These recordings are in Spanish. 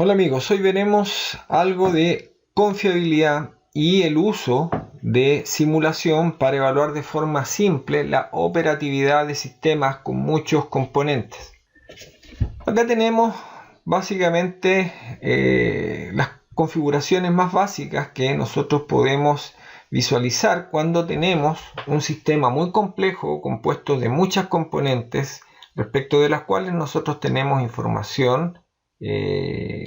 Hola amigos, hoy veremos algo de confiabilidad y el uso de simulación para evaluar de forma simple la operatividad de sistemas con muchos componentes. Acá tenemos básicamente las configuraciones más básicas que nosotros podemos visualizar cuando tenemos un sistema muy complejo compuesto de muchas componentes respecto de las cuales nosotros tenemos información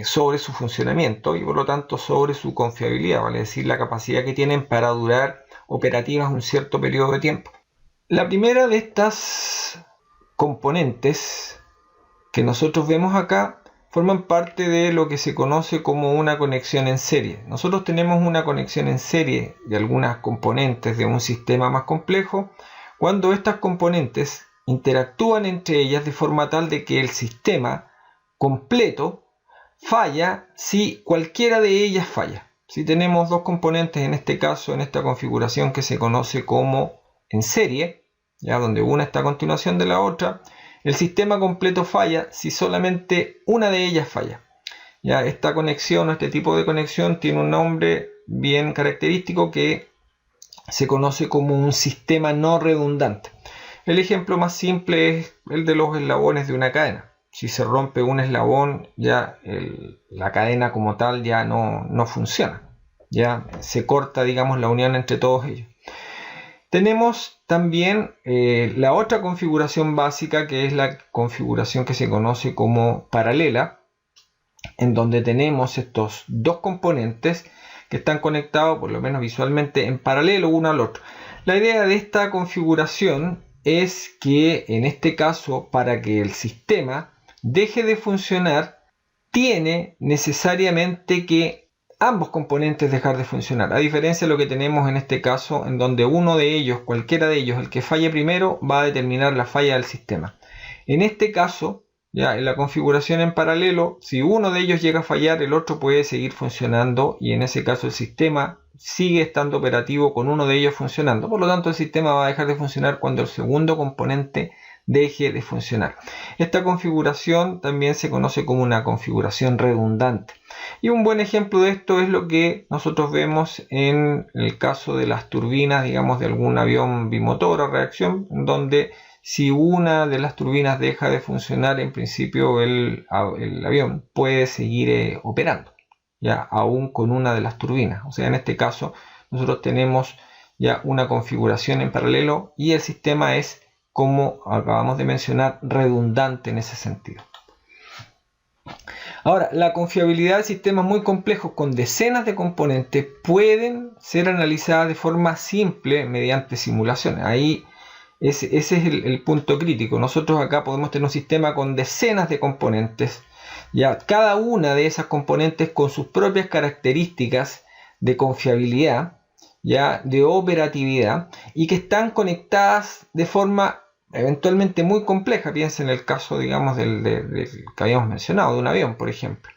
sobre su funcionamiento y por lo tanto sobre su confiabilidad, vale decir la capacidad que tienen para durar operativas un cierto periodo de tiempo. La primera de estas componentes que nosotros vemos acá forman parte de lo que se conoce como una conexión en serie. Nosotros tenemos una conexión en serie de algunas componentes de un sistema más complejo cuando estas componentes interactúan entre ellas de forma tal de que el sistema completo falla si cualquiera de ellas falla. Si tenemos dos componentes, en este caso, en esta configuración que se conoce como en serie, ya donde una está a continuación de la otra, el sistema completo falla si solamente una de ellas falla. Ya esta conexión o este tipo de conexión tiene un nombre bien característico que se conoce como un sistema no redundante. El ejemplo más simple es el de los eslabones de una cadena. Si se rompe un eslabón, ya la cadena como tal ya no funciona. Ya se corta, digamos, la unión entre todos ellos. Tenemos también la otra configuración básica, que es la configuración que se conoce como paralela, en donde tenemos estos dos componentes que están conectados, por lo menos visualmente, en paralelo uno al otro. La idea de esta configuración es que, en este caso, para que el sistema deje de funcionar, tiene necesariamente que ambos componentes dejar de funcionar, a diferencia de lo que tenemos en este caso, en donde uno de ellos, cualquiera de ellos, el que falle primero, va a determinar la falla del sistema. En este caso, ya en la configuración en paralelo, si uno de ellos llega a fallar, el otro puede seguir funcionando y en ese caso el sistema sigue estando operativo con uno de ellos funcionando. Por lo tanto, el sistema va a dejar de funcionar cuando el segundo componente deje de funcionar. Esta configuración también se conoce como una configuración redundante. Y un buen ejemplo de esto es lo que nosotros vemos en el caso de las turbinas, digamos, de algún avión bimotor a reacción, donde si una de las turbinas deja de funcionar, en principio el avión puede seguir operando, ya aún con una de las turbinas. O sea, en este caso nosotros tenemos ya una configuración en paralelo y el sistema es, como acabamos de mencionar, redundante en ese sentido. Ahora, la confiabilidad de sistemas muy complejos con decenas de componentes pueden ser analizadas de forma simple mediante simulaciones. Ahí ese es el punto crítico. Nosotros acá podemos tener un sistema con decenas de componentes, ya cada una de esas componentes con sus propias características de confiabilidad, ya de operatividad, y que están conectadas de forma eventualmente muy compleja. Piensen en el caso, digamos, del que habíamos mencionado, de un avión, por ejemplo.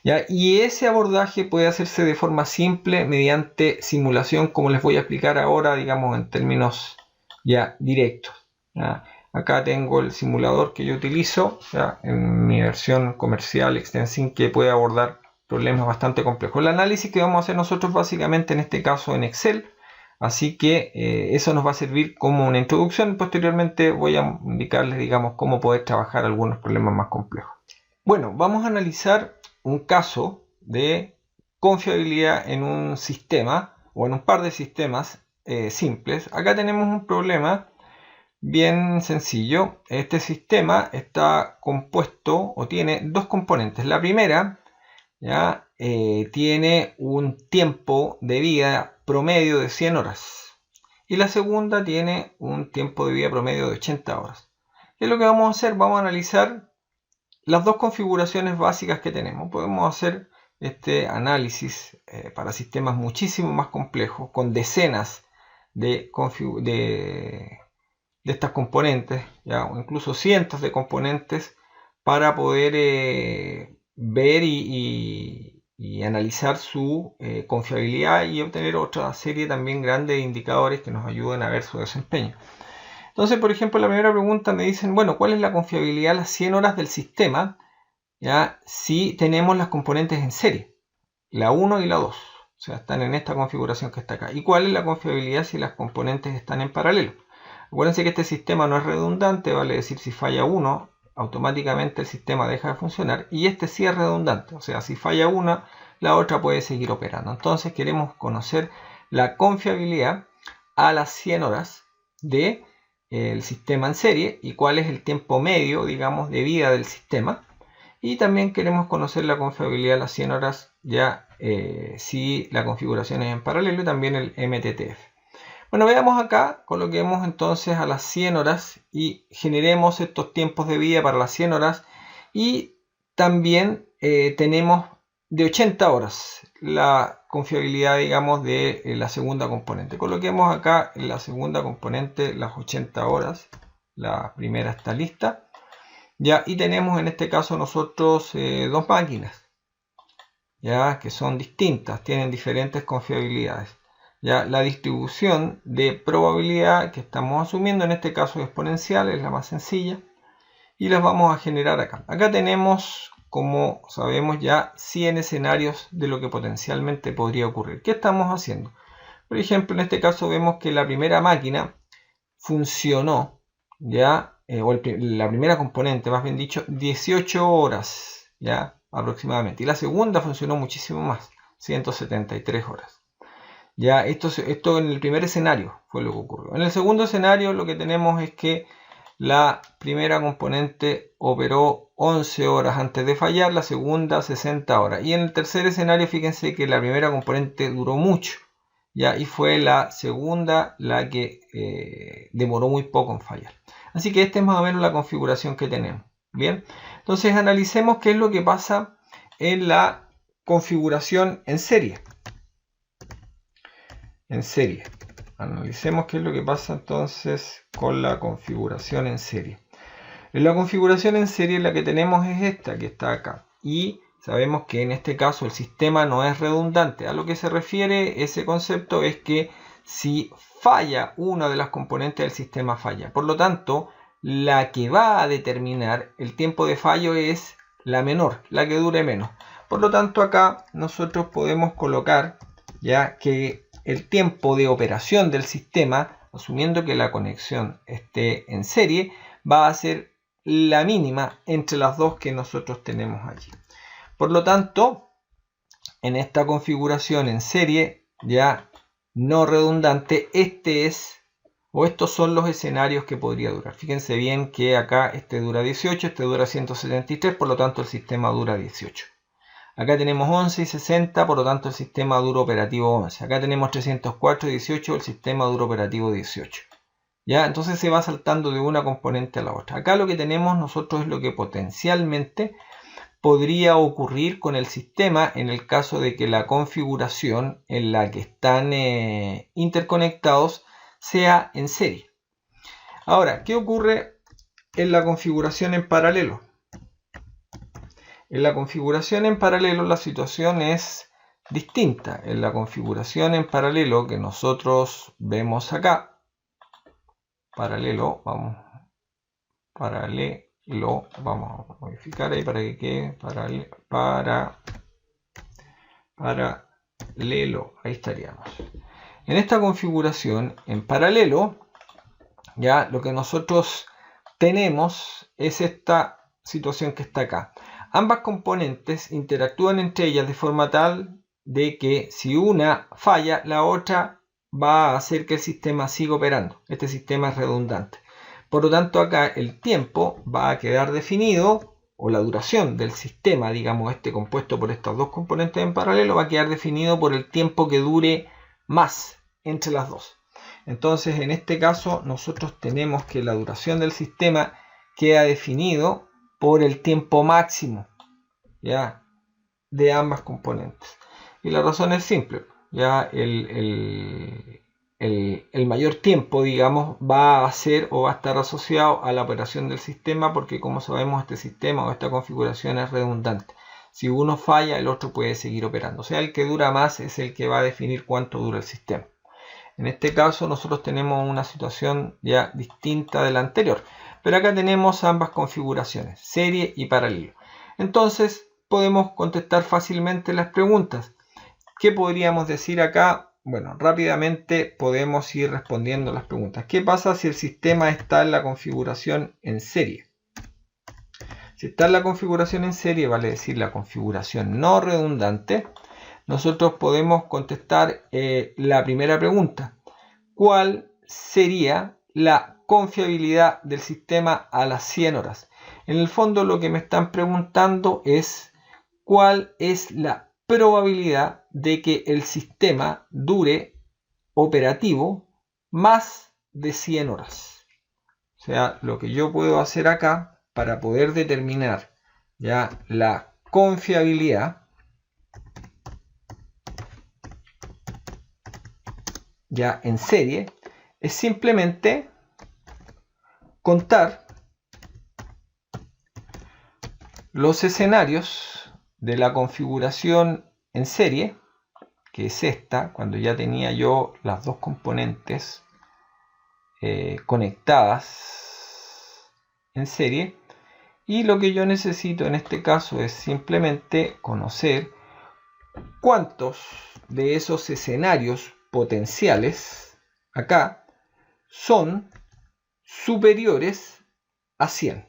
¿Ya? Y ese abordaje puede hacerse de forma simple mediante simulación, como les voy a explicar ahora, digamos, en términos ya directos. ¿Ya? Acá tengo el simulador que yo utilizo, ¿ya? En mi versión comercial Extensin, que puede abordar problemas bastante complejos. El análisis que vamos a hacer nosotros básicamente en este caso en Excel, así que eso nos va a servir como una introducción. Posteriormente voy a indicarles, digamos, cómo poder trabajar algunos problemas más complejos. Bueno, vamos a analizar un caso de confiabilidad en un sistema o en un par de sistemas simples. Acá tenemos un problema bien sencillo. Este sistema está compuesto o tiene dos componentes. La primera ya tiene un tiempo de vida promedio de 100 horas y la segunda tiene un tiempo de vida promedio de 80 horas. ¿Qué es lo que vamos a hacer? Vamos a analizar las dos configuraciones básicas que tenemos. Podemos hacer este análisis para sistemas muchísimo más complejos, con decenas de estas componentes, ¿ya? O incluso cientos de componentes, para poder ver y analizar su confiabilidad y obtener otra serie también grande de indicadores que nos ayuden a ver su desempeño. Entonces, por ejemplo, la primera pregunta me dicen, bueno, ¿cuál es la confiabilidad a las 100 horas del sistema ¿ya? Si tenemos las componentes en serie, la 1 y la 2, o sea, están en esta configuración que está acá. ¿Y cuál es la confiabilidad si las componentes están en paralelo? Acuérdense que este sistema no es redundante, vale decir, si falla uno, automáticamente el sistema deja de funcionar, y este sí es redundante, o sea, si falla una, la otra puede seguir operando. Entonces queremos conocer la confiabilidad a las 100 horas del sistema en serie y cuál es el tiempo medio, digamos, de vida del sistema. Y también queremos conocer la confiabilidad a las 100 horas ya si la configuración es en paralelo, y también el MTTF. Bueno, veamos acá, coloquemos entonces a las 100 horas y generemos estos tiempos de vida para las 100 horas. Y también tenemos de 80 horas la confiabilidad, digamos, de la segunda componente. Coloquemos acá en la segunda componente las 80 horas. La primera está lista. Ya, y tenemos en este caso nosotros dos máquinas, ya, que son distintas, tienen diferentes confiabilidades. Ya, la distribución de probabilidad que estamos asumiendo en este caso exponencial es la más sencilla y las vamos a generar acá. Acá tenemos, como sabemos ya, 100 escenarios de lo que potencialmente podría ocurrir. ¿Qué estamos haciendo? Por ejemplo, en este caso vemos que la primera máquina funcionó, ya, la primera componente, más bien dicho, 18 horas, ya, aproximadamente. Y la segunda funcionó muchísimo más, 173 horas. Ya, esto en el primer escenario fue lo que ocurrió. En el segundo escenario lo que tenemos es que la primera componente operó 11 horas antes de fallar, la segunda 60 horas. Y en el tercer escenario, fíjense que la primera componente duró mucho, ¿ya? Y fue la segunda la que demoró muy poco en fallar. Así que esta es más o menos la configuración que tenemos. Bien, entonces analicemos qué es lo que pasa en la configuración en serie. Analicemos qué es lo que pasa entonces con la configuración en serie. En la configuración en serie la que tenemos es esta que está acá. Y sabemos que en este caso el sistema no es redundante. A lo que se refiere ese concepto es que si falla una de las componentes del sistema falla. Por lo tanto, la que va a determinar el tiempo de fallo es la menor, la que dure menos. Por lo tanto, acá nosotros podemos colocar ya que el tiempo de operación del sistema, asumiendo que la conexión esté en serie, va a ser la mínima entre las dos que nosotros tenemos allí. Por lo tanto, en esta configuración en serie ya no redundante, estos son los escenarios que podría durar. Fíjense bien que acá este dura 18, este dura 173, por lo tanto el sistema dura 18. Acá tenemos 11 y 60, por lo tanto el sistema duro operativo 11. Acá tenemos 304 y 18, el sistema duro operativo 18. ¿Ya? Entonces se va saltando de una componente a la otra. Acá lo que tenemos nosotros es lo que potencialmente podría ocurrir con el sistema en el caso de que la configuración en la que están interconectados sea en serie. Ahora, ¿qué ocurre en la configuración en paralelo? En la configuración en paralelo la situación es distinta. En la configuración en paralelo que nosotros vemos acá, vamos a modificar ahí para que quede paralelo, ahí estaríamos. En esta configuración en paralelo, ya lo que nosotros tenemos es esta situación que está acá. Ambas componentes interactúan entre ellas de forma tal de que si una falla, la otra va a hacer que el sistema siga operando. Este sistema es redundante. Por lo tanto, acá el tiempo va a quedar definido, o la duración del sistema, digamos, compuesto por estas dos componentes en paralelo, va a quedar definido por el tiempo que dure más entre las dos. Entonces, en este caso, nosotros tenemos que la duración del sistema queda definido por el tiempo máximo, ya, de ambas componentes. Y la razón es simple, ya el mayor tiempo, digamos, va a ser o va a estar asociado a la operación del sistema, porque como sabemos este sistema o esta configuración es redundante. Si uno falla, el otro puede seguir operando. O sea, el que dura más es el que va a definir cuánto dura el sistema. En este caso nosotros tenemos una situación ya distinta de la anterior. Pero acá tenemos ambas configuraciones, serie y paralelo. Entonces podemos contestar fácilmente las preguntas. ¿Qué podríamos decir acá? Bueno, rápidamente podemos ir respondiendo las preguntas. ¿Qué pasa si el sistema está en la configuración en serie? Si está en la configuración en serie, vale decir la configuración no redundante, nosotros podemos contestar la primera pregunta. ¿Cuál sería la confiabilidad del sistema a las 100 horas? En el fondo lo que me están preguntando es cuál es la probabilidad de que el sistema dure operativo más de 100 horas. O sea, lo que yo puedo hacer acá para poder determinar ya la confiabilidad ya en serie es simplemente contar los escenarios de la configuración en serie, que es esta, cuando ya tenía yo las dos componentes conectadas en serie, y lo que yo necesito en este caso es simplemente conocer cuántos de esos escenarios potenciales acá son superiores a 100.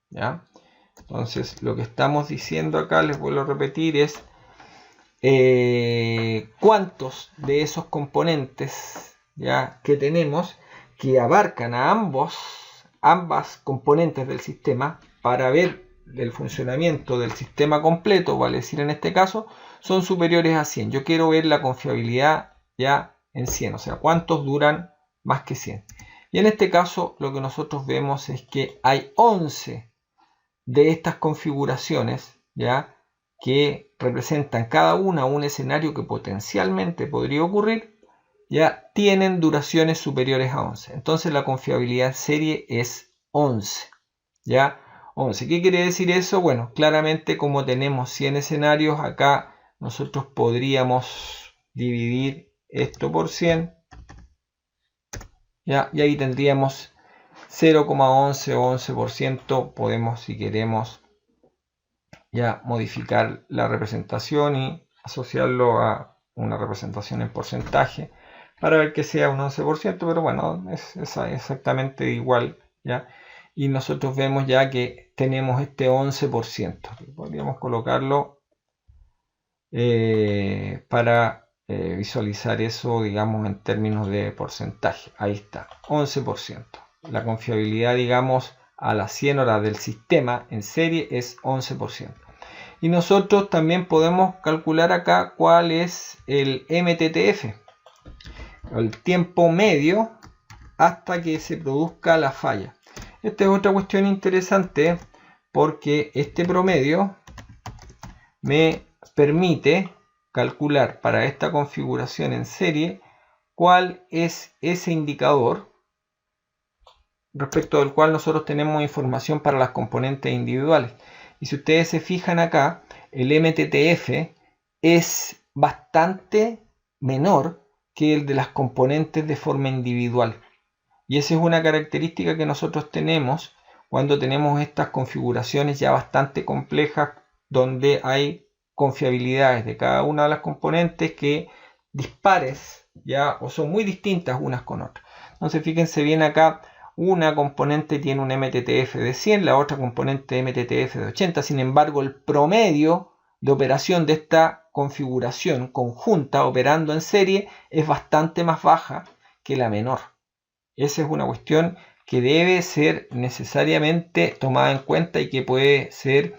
¿Ya? Entonces lo que estamos diciendo acá, les vuelvo a repetir, es cuántos de esos componentes ya que tenemos que abarcan a ambas componentes del sistema para ver el funcionamiento del sistema completo, vale decir en este caso, son superiores a 100. Yo quiero ver la confiabilidad ya en 100, o sea, cuántos duran más que 100. Y en este caso lo que nosotros vemos es que hay 11 de estas configuraciones ya que representan cada una un escenario que potencialmente podría ocurrir, ya tienen duraciones superiores a 11. Entonces la confiabilidad en serie es 11. ¿Ya? 11. ¿Qué quiere decir eso? Bueno, claramente como tenemos 100 escenarios, acá nosotros podríamos dividir esto por 100. ¿Ya? Y ahí tendríamos 0,11 o 11%. Podemos, si queremos, ya modificar la representación y asociarlo a una representación en porcentaje para ver que sea un 11%, pero bueno, es exactamente igual, ¿ya? Y nosotros vemos ya que tenemos este 11%. Podríamos colocarlo para visualizar eso, digamos, en términos de porcentaje. Ahí está, 11%. La confiabilidad, digamos, a las 100 horas del sistema en serie es 11%. Y nosotros también podemos calcular acá cuál es el MTTF, el tiempo medio hasta que se produzca la falla. Esta es otra cuestión interesante porque este promedio me permite calcular para esta configuración en serie cuál es ese indicador respecto del cual nosotros tenemos información para las componentes individuales. Y si ustedes se fijan acá, el MTTF es bastante menor que el de las componentes de forma individual. Y esa es una característica que nosotros tenemos cuando tenemos estas configuraciones ya bastante complejas, donde hay confiabilidades de cada una de las componentes que dispares ya o son muy distintas unas con otras. Entonces fíjense bien acá, una componente tiene un MTTF de 100, la otra componente MTTF de 80. Sin embargo, el promedio de operación de esta configuración conjunta operando en serie es bastante más baja que la menor. Esa es una cuestión que debe ser necesariamente tomada en cuenta y que puede ser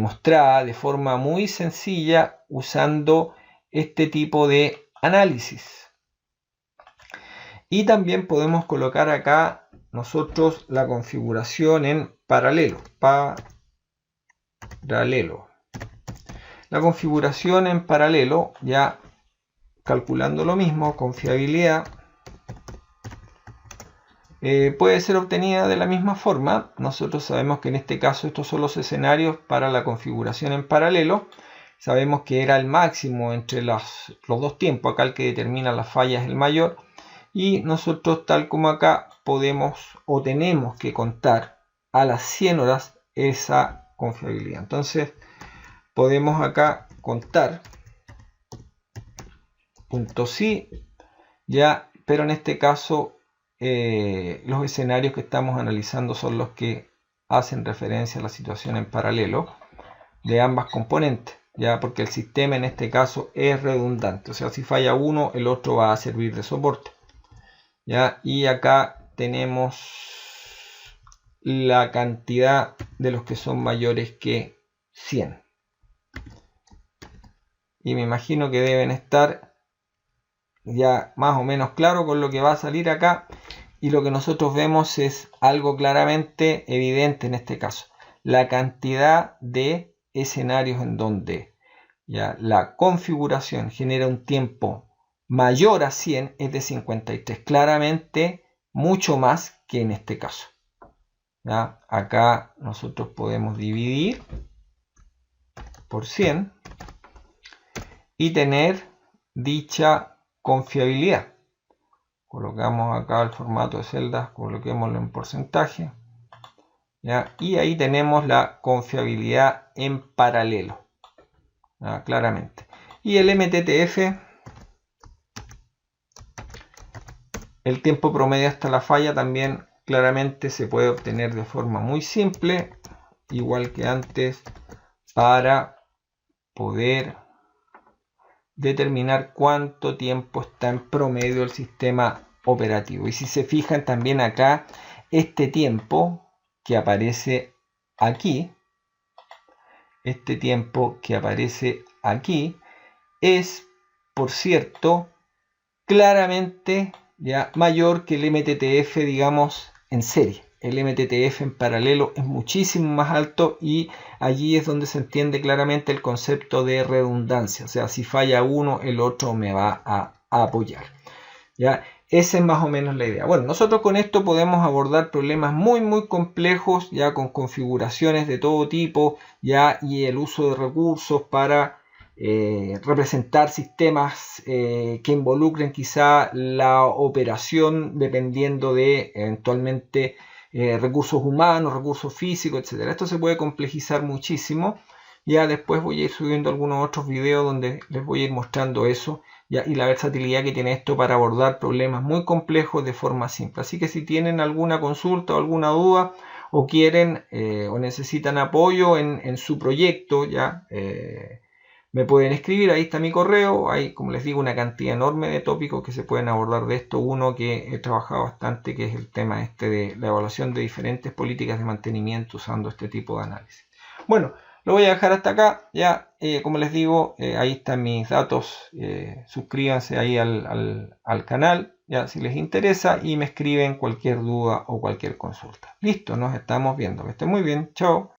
mostrada de forma muy sencilla usando este tipo de análisis. Y también podemos colocar acá nosotros la configuración en paralelo. La configuración en paralelo, ya calculando lo mismo, confiabilidad, puede ser obtenida de la misma forma. Nosotros sabemos que en este caso estos son los escenarios para la configuración en paralelo. Sabemos que era el máximo entre los dos tiempos. Acá el que determina las fallas es el mayor. Y nosotros, tal como acá, podemos o tenemos que contar a las 100 horas esa confiabilidad. Entonces podemos acá contar .si, ya, pero en este caso los escenarios que estamos analizando son los que hacen referencia a la situación en paralelo de ambas componentes, ya, porque el sistema en este caso es redundante, o sea, si falla uno, el otro va a servir de soporte, ya. Y acá tenemos la cantidad de los que son mayores que 100, y me imagino que deben estar ya más o menos claro con lo que va a salir acá, y lo que nosotros vemos es algo claramente evidente en este caso: la cantidad de escenarios en donde ya la configuración genera un tiempo mayor a 100 es de 53, claramente mucho más que en este caso, ¿ya? Acá nosotros podemos dividir por 100 y tener dicha confiabilidad. Colocamos acá el formato de celdas, coloquémoslo en porcentaje, ¿ya? Y ahí tenemos la confiabilidad en paralelo, ¿ya? Claramente. Y el MTTF, el tiempo promedio hasta la falla, también claramente se puede obtener de forma muy simple, igual que antes, para poder determinar cuánto tiempo está en promedio el sistema operativo. Y si se fijan también acá, este tiempo que aparece aquí, es, por cierto, claramente ya mayor que el MTTF, digamos, en serie. El MTTF en paralelo es muchísimo más alto, y allí es donde se entiende claramente el concepto de redundancia. O sea, si falla uno, el otro me va a apoyar, ¿ya? Esa es más o menos la idea. Bueno, nosotros con esto podemos abordar problemas muy complejos, ya con configuraciones de todo tipo, ya, y el uso de recursos para representar sistemas que involucren quizá la operación, dependiendo de eventualmente recursos humanos, recursos físicos, etc. Esto se puede complejizar muchísimo. Ya después voy a ir subiendo algunos otros videos donde les voy a ir mostrando eso, ya, y la versatilidad que tiene esto para abordar problemas muy complejos de forma simple. Así que si tienen alguna consulta o alguna duda, o quieren o necesitan apoyo en su proyecto, ya me pueden escribir. Ahí está mi correo. Hay, como les digo, una cantidad enorme de tópicos que se pueden abordar de esto. Uno que he trabajado bastante, que es el tema de la evaluación de diferentes políticas de mantenimiento usando este tipo de análisis. Bueno, lo voy a dejar hasta acá. Ya, como les digo, ahí están mis datos. Suscríbanse ahí al canal, ya, si les interesa, y me escriben cualquier duda o cualquier consulta. Listo, nos estamos viendo. Que estén muy bien. Chao.